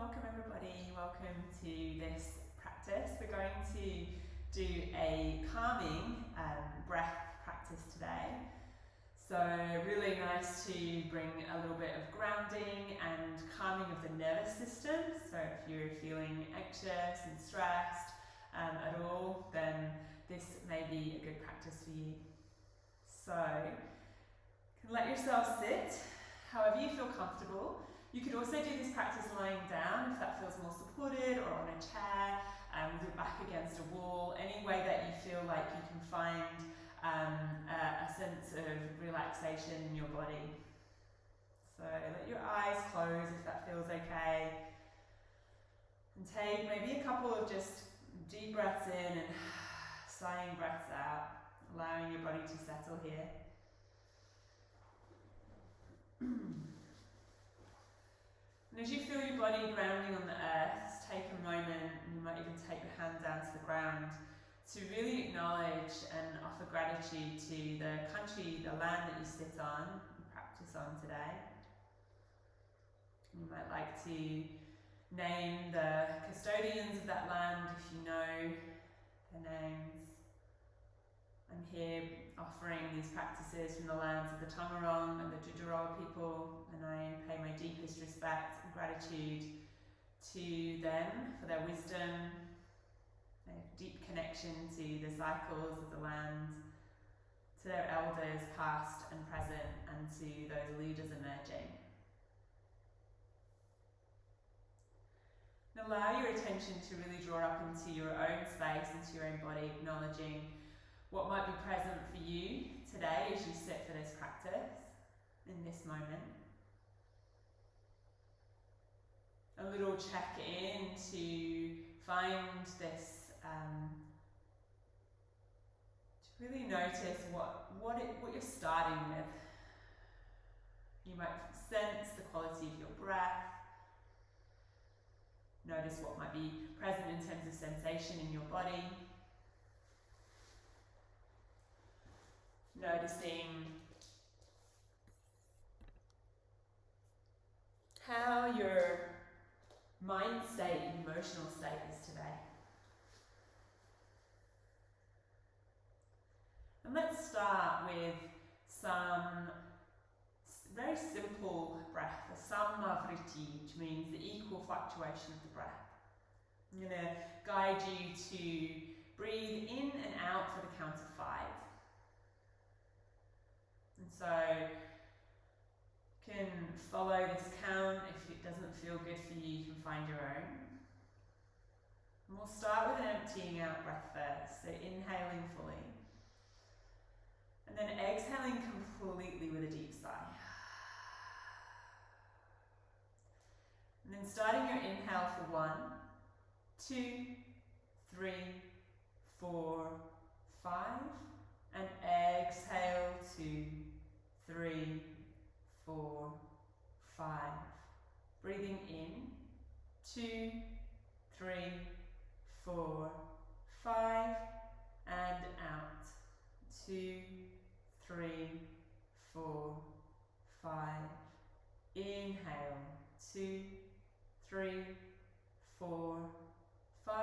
welcome everybody, welcome to this practice. We're going to do a calming breath practice today. So really nice to bring a little bit of grounding and calming of the nervous system. So if you're feeling anxious and stressed at all, then this may be a good practice for you. So you can let yourself sit however you feel comfortable. You could also do this practice lying down if that feels more supported, or on a chair with your back against a wall, any way that you feel like you can find a sense of relaxation in your body. So let your eyes close if that feels okay. And take maybe a couple of just deep breaths in and sighing breaths out, allowing your body to settle here. And as you feel your body grounding on the earth, take a moment, and you might even take your hand down to the ground, to really acknowledge and offer gratitude to the country, the land that you sit on and practice on today. You might like to name the custodians of that land if you know their names. I'm here offering these practices from the lands of the Tamarong and the Jujarol people, and I pay my deepest respect and gratitude to them for their wisdom, their deep connection to the cycles of the land, to their elders past and present, and to those leaders emerging. And allow your attention to really draw up into your own space, into your own body, acknowledging what might be present for you today as you sit for this practice in this moment. A little check in to find this, to really notice what you're starting with. You might sense the quality of your breath. Notice what might be present in terms of sensation in your body. Noticing how your mind state and emotional state is today. And let's start with some very simple breath, the Sama Vrtti, which means the equal fluctuation of the breath. I'm going to guide you to breathe in and out for the count of 5. And so you can follow this count. If it doesn't feel good for you, you can find your own. And we'll start with an emptying out breath first. So inhaling fully. And then exhaling completely with a deep sigh. And then starting your inhale for 1, 2, 3, 4, 5. And exhale 2, 3, 4, 5. Breathing in 2, 3, 4, 5, and out 2, 3, 4, 5. Inhale 2, 3, 4, 5,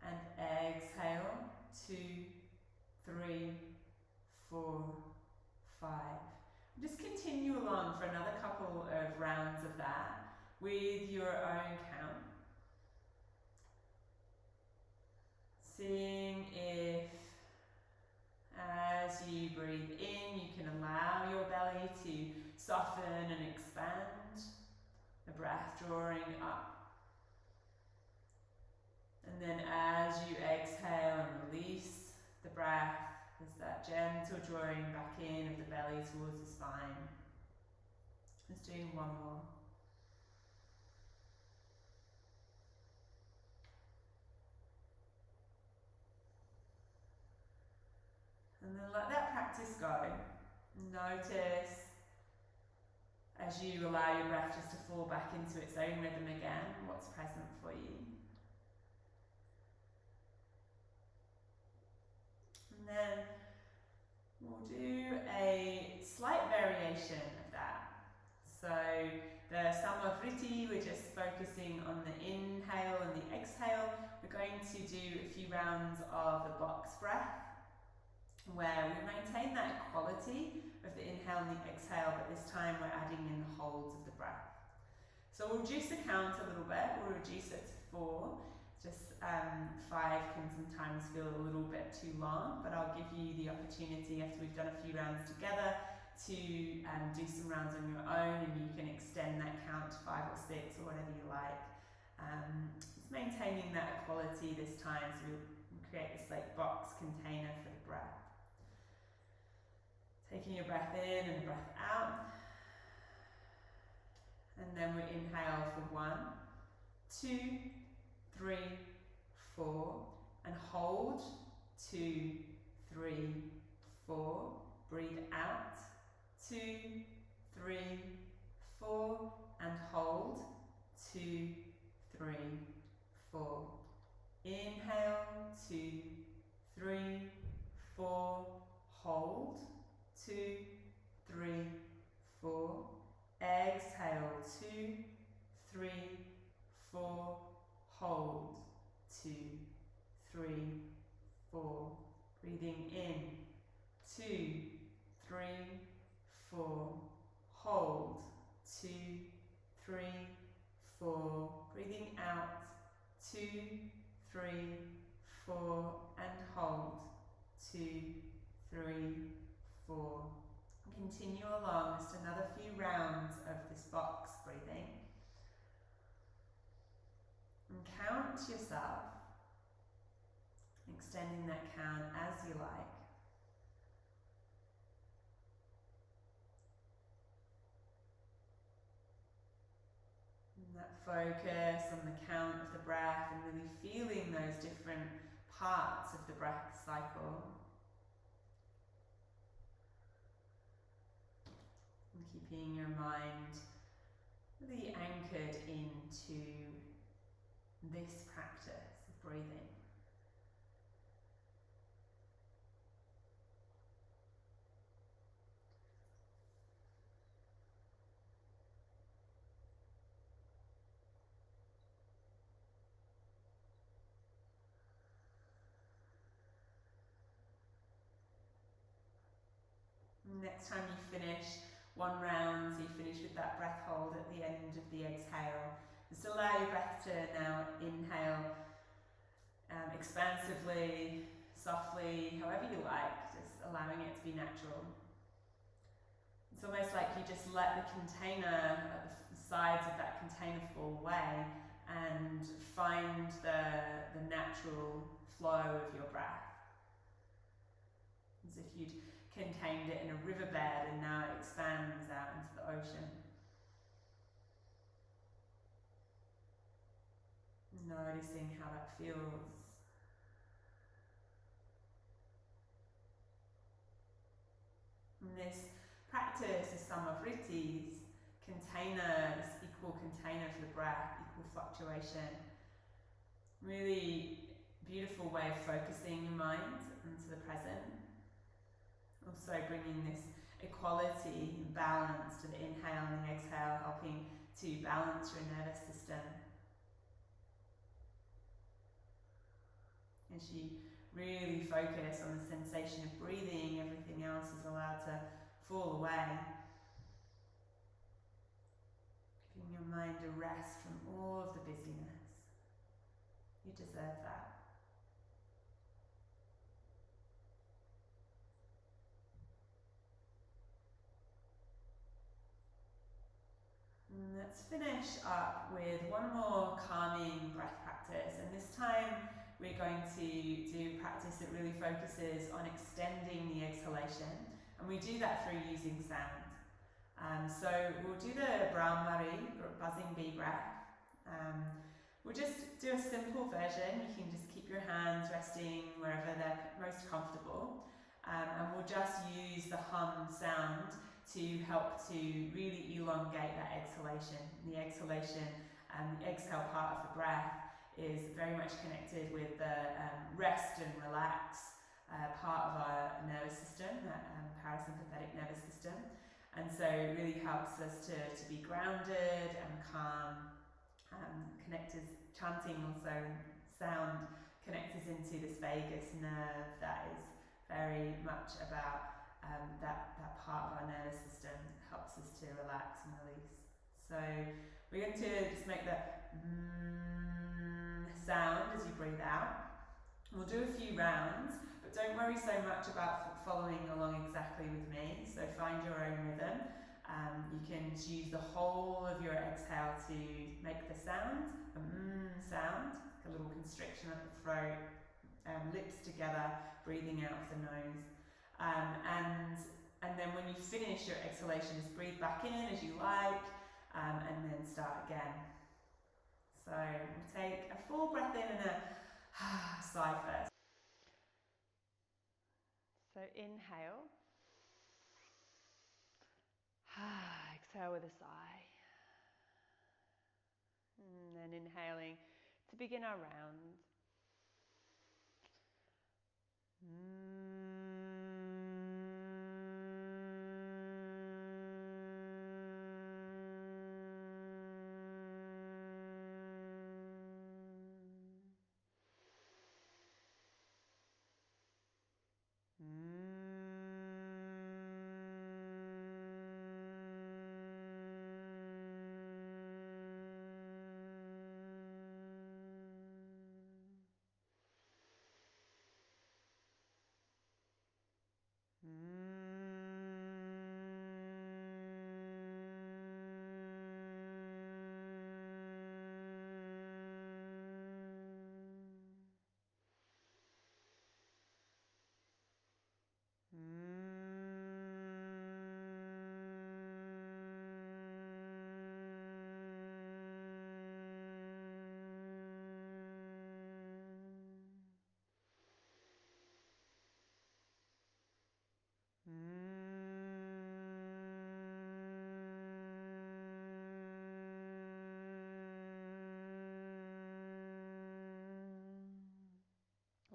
and exhale 2, 3, 4, 5. Just continue along for another couple of rounds of that with your own count. Seeing if, as you breathe in, you can allow your belly to soften and expand, the breath drawing up. And then as you exhale and release the breath, there's that gentle drawing back in of the belly towards the spine. Just doing one more. And then let that practice go. Notice as you allow your breath just to fall back into its own rhythm again, what's present for you. And then we'll do a slight variation of that. So the Sama Vrtti, we're just focusing on the inhale and the exhale. We're going to do a few rounds of the box breath, where we maintain that quality of the inhale and the exhale, but this time we're adding in the holds of the breath. So we'll reduce the count a little bit. We'll reduce it to 4. Just 5 can sometimes feel a little bit too long, but I'll give you the opportunity after we've done a few rounds together to do some rounds on your own, and you can extend that count to 5 or 6 or whatever you like. It's maintaining that equality this time, so we'll create this like box container for the breath. Taking your breath in and breath out. And then we inhale for 1, 2, 3, 4, and hold. 2, 3, 4. Breathe out. 2, 3, 4, and hold. 2, 3, 4. Inhale. 2, 3, 4. Hold. 2, 3, 4. Exhale. 2, 3, 4. Hold. 2, 3, 4. Breathing in. 2, 3, 4. Hold. 2, 3, 4. Breathing out. 2, 3, 4. And hold. 2, 3, 4. Continue along, just another few rounds of this box breathing. And count yourself, extending that count as you like. And that focus on the count of the breath and really feeling those different parts of the breath cycle. And keeping your mind really anchored into this practice of breathing. Next time you finish one round, so you finish with that breath hold at the end of the exhale. Just allow your breath to now inhale expansively, softly, however you like, just allowing it to be natural. It's almost like you just let the container, the sides of that container fall away and find the natural flow of your breath. As if you'd contained it in a riverbed and now it expands out into the ocean. Noticing how that feels. And this practice is Sama Vritti's container, this equal container for the breath, equal fluctuation. Really beautiful way of focusing your mind into the present. Also bringing this equality and balance to the inhale and the exhale, helping to balance your nervous system. As you really focus on the sensation of breathing, everything else is allowed to fall away. Giving your mind a rest from all of the busyness. You deserve that. And let's finish up with one more calming breath practice, and this time we're going to do practice that really focuses on extending the exhalation, and we do that through using sound. So we'll do the Bramhari, or buzzing bee breath. We'll just do a simple version. You can just keep your hands resting wherever they're most comfortable, and we'll just use the hum sound to help to really elongate that exhalation. The exhalation, the exhale part of the breath is very much connected with the rest and relax part of our nervous system, that parasympathetic nervous system. And so it really helps us to be grounded and calm. Chanting also, sound connects us into this vagus nerve that is very much about that part of our nervous system that helps us to relax and release. So we're going to just make the sound as you breathe out. We'll do a few rounds, but don't worry so much about following along exactly with me. So find your own rhythm. You can use the whole of your exhale to make the sound, sound, like a little constriction of the throat, lips together, breathing out of the nose. And then when you finish your exhalation, just breathe back in as you like, and then start again. So we'll take a full breath in and a sigh first. So inhale. Exhale with a sigh. And then inhaling to begin our round.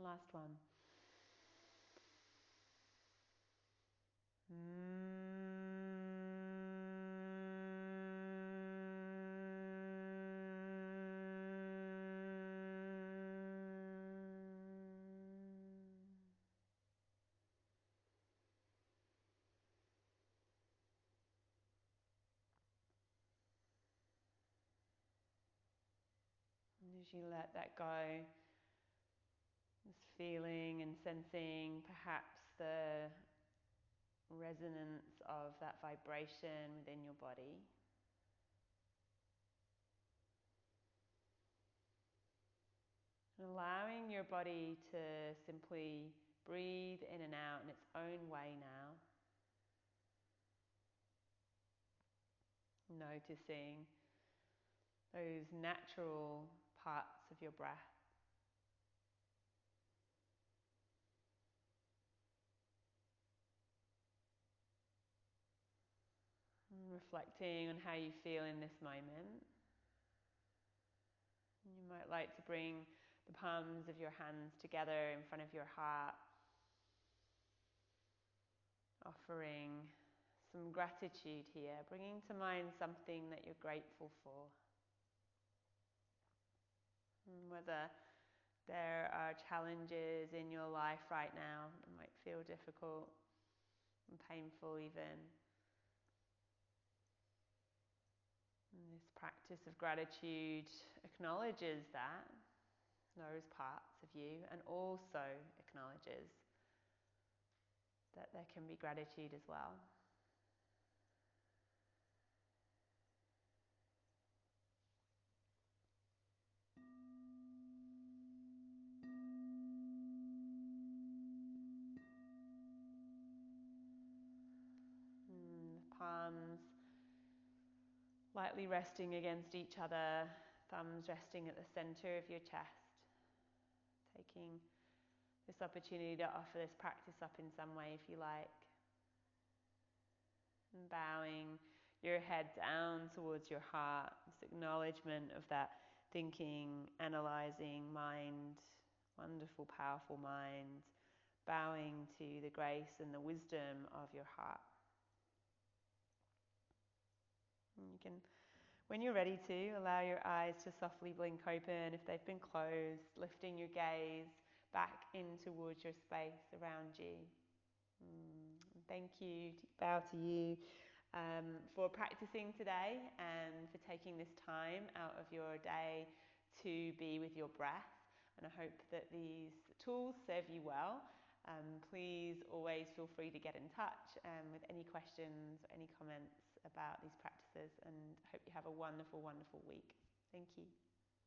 Last one. And as you let that go, this feeling and sensing perhaps the resonance of that vibration within your body. And allowing your body to simply breathe in and out in its own way now. Noticing those natural parts of your breath. And reflecting on how you feel in this moment. You might like to bring the palms of your hands together in front of your heart, offering some gratitude here, bringing to mind something that you're grateful for. And whether there are challenges in your life right now that might feel difficult and painful even. And this practice of gratitude acknowledges that, those parts of you, and also acknowledges that there can be gratitude as well. Palms lightly resting against each other, thumbs resting at the center of your chest. Taking this opportunity to offer this practice up in some way if you like. And bowing your head down towards your heart, this acknowledgement of that thinking, analysing mind, wonderful, powerful mind, bowing to the grace and the wisdom of your heart. And you can, when you're ready to, allow your eyes to softly blink open if they've been closed, lifting your gaze back in towards your space around you. Thank you, bow to you for practicing today and for taking this time out of your day to be with your breath. And I hope that these tools serve you well. Please always feel free to get in touch with any questions or any comments about these practices, and I hope you have a wonderful, wonderful week. Thank you.